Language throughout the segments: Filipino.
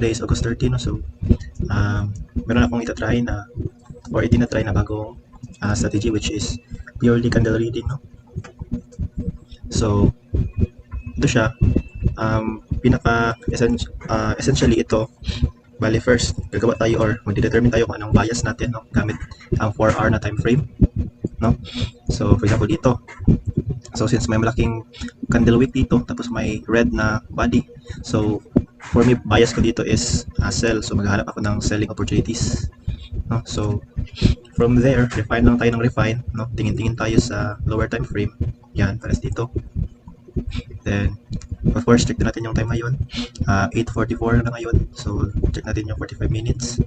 today is August 13, no? So meron akong itatry na or itinatry na bagong strategy, which is purely candle reading, no? So ito siya, essentially ito, bali first gagawa tayo or magde-determine tayo kung anong bias natin, no? Gamit ang 4 hour na time frame, no? So for example dito, so since may malaking candle wick dito tapos may red na body, so for me bias ko dito is sell, so maghahanap ako ng selling opportunities, no? So from there, refine lang tayo ng refine, no? Tingin-tingin tayo sa lower time frame, yan, pares dito. Then of course check din natin yung time ngayon, 8:44 na ngayon, so check natin yung 45 minutes,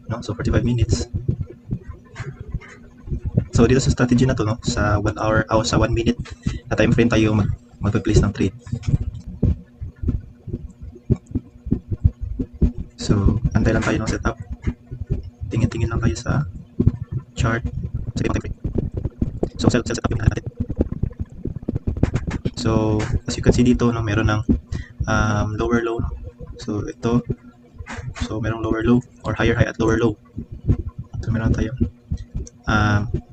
no? So 45 minutes. So dito sa strategy na to, no, sa 1 hour o sa 1 minute na time frame tayo magpe-place ng trade. So antay lang tayo ng setup. Tingin-tingin lang tayo sa chart sa time frame. So sell setup yung natin. So as you can see dito, no, meron ng lower low, no? So ito, so merong lower low or higher high at lower low. So meron tayo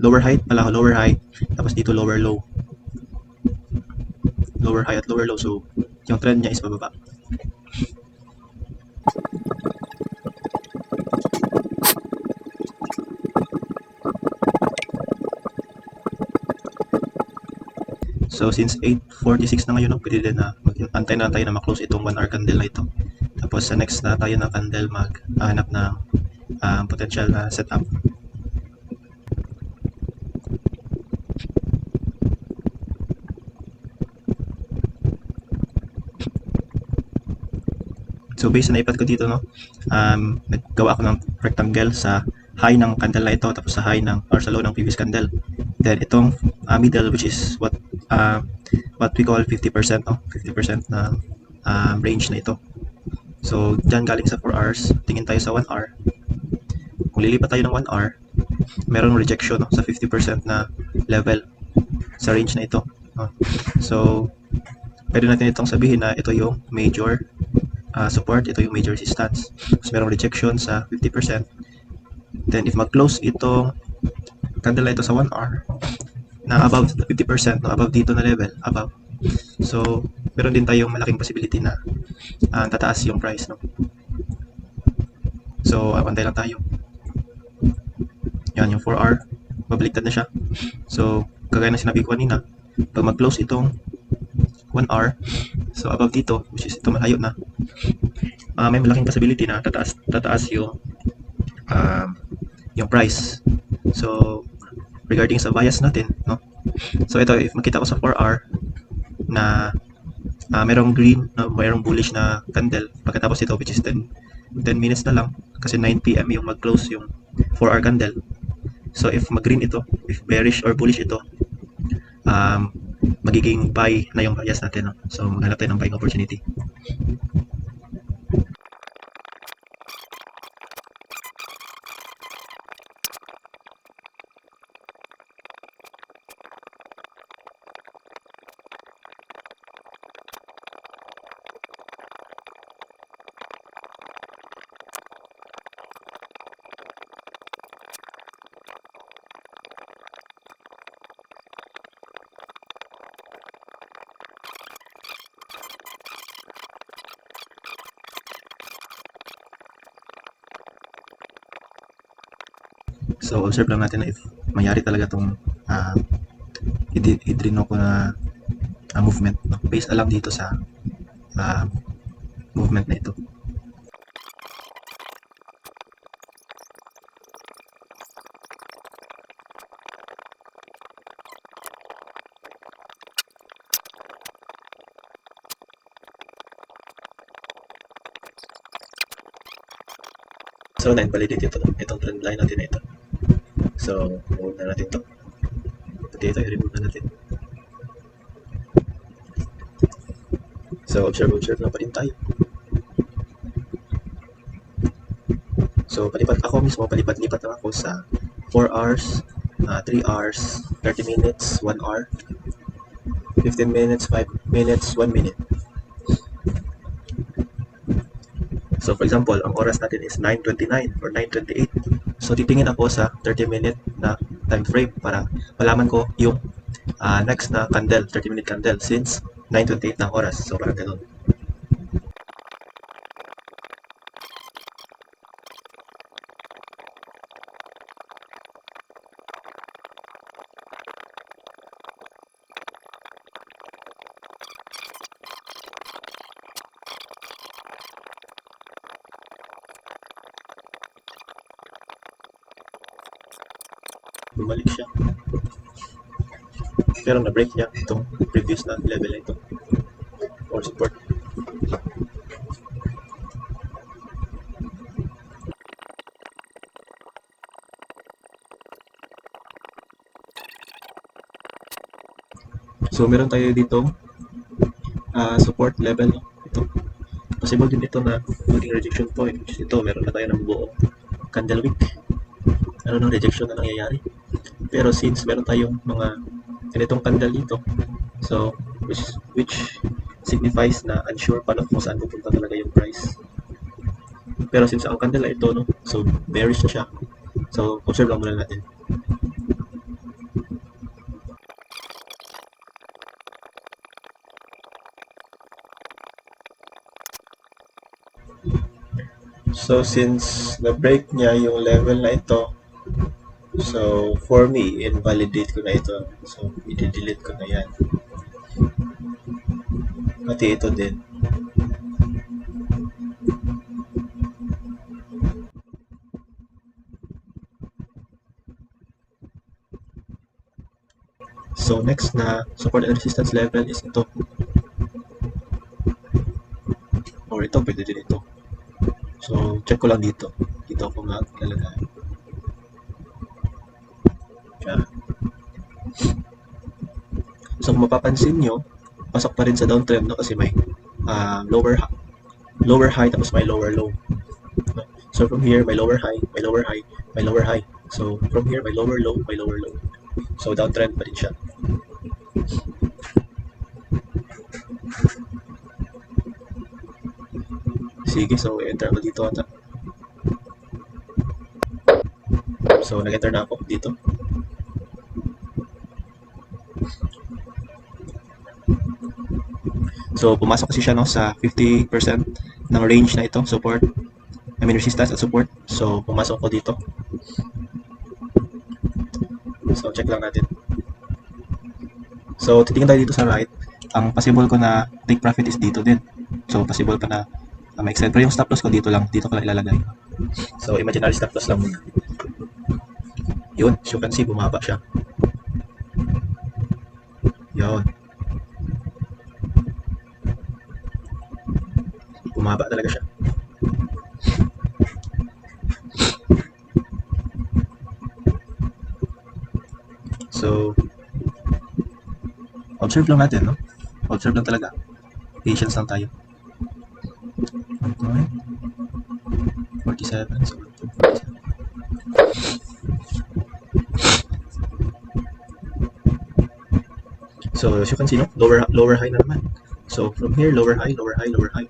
lower height pala, lower high, tapos dito lower low, lower high at lower low. So yung trend niya is pababa. So since 8:46 na ngayon, no, pwede din na antay na tayo na ma-close itong 1 hour candle na ito. Tapos sa next na tayo ng candle maghanap ng potential na setup. So based na ipad ko dito, no, naggawa ako ng rectangle sa high ng candle na ito, tapos sa high ng or sa low ng previous candle. Then itong middle, which is what we call 50%, no? 50% na range na ito. So dyan galing sa 4 hours, tingin tayo sa 1 hour. Kung lilipat tayo ng 1 hour, merong rejection, no, sa 50% na level sa range na ito, no? So pwede natin itong sabihin na ito yung major support, ito yung major resistance. So merong rejection sa 50%. Then if mag-close itong candle na ito sa 1 hour na above 50%, no, above dito na level, above, so meron din tayong malaking possibility na tataas yung price, no? So pantay lang tayo. Yan yung 4 hour, babaliktad na siya. So kagaya na sinabi ko kanina, pag mag-close itong 1 hour, so above dito, which is ito malayo na, may malaking possibility na tataas yung price. So regarding sa bias natin, no, so ito, if makita ko sa 4 hour na merong green, no, merong bullish na candle pagkatapos ito, which is 10 minutes na lang kasi 9 PM yung mag-close yung 4 hour candle. So if mag-green ito, if bearish or bullish ito, magiging buy na yung bias natin, no? So maghanap tayo ng buying opportunity. So observe lang natin na if mayari talaga itong i-drino ko na movement, no? Based alam dito sa movement na ito. So na-invalidate itong trend line natin na ito. So remove na natin ito. Pati ito i-remove na natin. So observe na pa rin tayo. So palipat ako mismo, palipat-lipat lang ako sa 4 hours, 3 hours, 30 minutes, 1 hour, 15 minutes, 5 minutes, 1 minute. So for example, ang oras natin is 9:29 or 9:28. So titingin ako sa 30-minute na time frame para malaman ko yung next na candle, 30-minute candle since 9:28 na ang oras. So parang ganun. Bumalik siya. Pero na-break niya itong previous na level na ito or support. So meron tayo ditong support level. Ito. Possible din ito na maging rejection point. Which is ito, meron na tayo ng buong candle wick. Meron ng rejection na nangyayari. Pero since meron tayong mga ganitong candle dito, so which signifies na unsure pa kung saan pupunta talaga yung price. Pero since ang candle ay ito, no, so bearish na siya. So observe lang muna natin. So since na-break niya yung level na ito, so for me, invalidate ko na ito. So i-delete ko na yan. Pati ito din. So next na support and resistance level is ito. Or ito, pwede din ito. So check ko lang dito. Dito ako maglalagay. Yan. So kung mapapansin nyo, pasok pa rin sa downtrend, no? Kasi may lower high tapos may lower low. No? So from here, may lower high, may lower high, may lower high. So from here, may lower low, may lower low. So downtrend pa rin siya. Sige, so enter ako dito ata. So nag-enter na ako dito. So pumasok kasi siya, no, sa 50% ng range na ito, support. I mean resistance at support. So pumasok ko dito. So check lang natin. So titingin tayo dito sa right. Ang possible ko na take profit is dito din. So possible pa na ma-extend. Pero yung stop loss ko dito lang. Dito ko lang ilalagay. So imaginary stop loss lang muna. Yun. As you can see, bumaba siya. Yun. Bumaba talaga siya. So observe lang natin, no? Observe lang talaga. Patience lang tayo. 47. So 47. So as you can see, no, lower high na naman. So from here, lower high, lower high, lower high.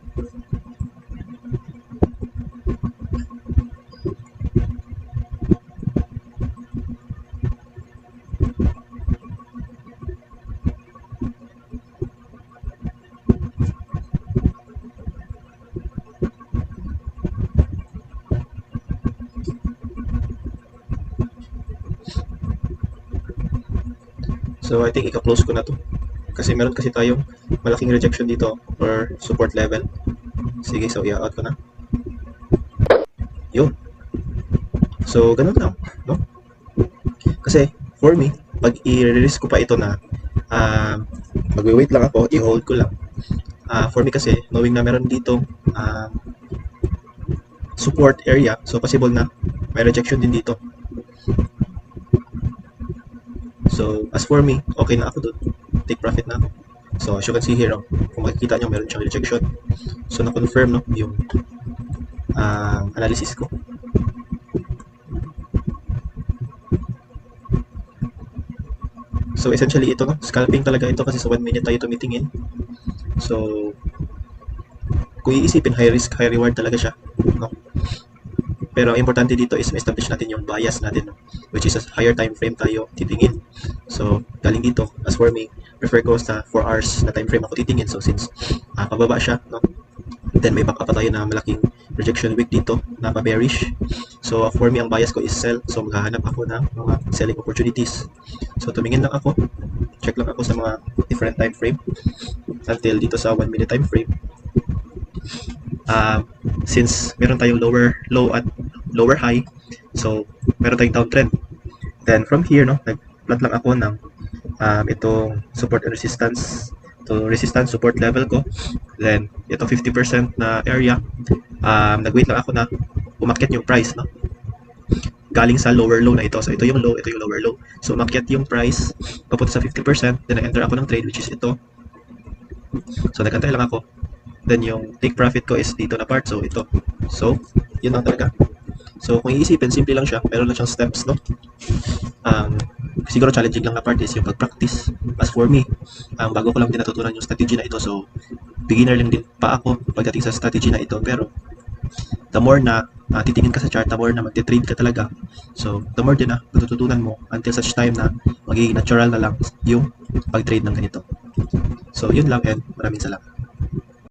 So I think ika-close ko na to. Kasi meron kasi tayong malaking rejection dito or support level. Sige, so i-out ko na. Yun. So ganun lang, no? Kasi for me, pag i-release ko pa ito na magwi-wait lang ako, i-hold ko lang. For me kasi, knowing na meron dito support area, so possible na may rejection din dito. So as for me, okay na ako doon. Take profit na ako. So as you can see here, kung makikita nyo, meron siyang rejection. So na-confirm, no, yung analysis ko. So essentially ito, no, scalping talaga ito kasi sa 1 minute tayo tumitingin. So kung iisipin, high risk, high reward talaga siya, no? Pero ang importante dito is ma-establish natin yung bias natin, no? Which is a higher time frame tayo titingin. So, galing dito, as for me, prefer ko sa 4 hours na time frame ako titingin. So, since pababa siya, no? Then may backup pa tayo na malaking rejection week dito na pa-bearish. So, for me, ang bias ko is sell. So, maghahanap ako ng mga selling opportunities. So, tumingin lang ako. Check lang ako sa mga different time frame until dito sa 1 minute time frame. Since meron tayong lower low at lower high, so meron tayong downtrend. Then from here, no, nag-plot lang ako ng itong support and resistance to resistance support level ko. Then ito 50% na area, nag-wait lang ako na umakyat yung price, no, galing sa lower low na ito. So ito yung low, ito yung lower low. So umakyat yung price papunta sa 50%, then nag-enter ako ng trade which is ito. So nag-antay lang ako. Then yung take profit ko is dito na part, so ito. So yun lang talaga. So kung iisipin, simple lang siya, meron lang siyang steps, no. Siguro challenging lang na part is yung pag-practice. As for me, bago ko lang din natutunan yung strategy na ito, so beginner lang din pa ako pagdating sa strategy na ito. Pero the more na titingin ka sa chart, the more na magte-trade ka talaga. So the more din na natututunan mo until such time na magiging natural na lang yung pag-trade ng ganito. So yun lang, and maraming salamat.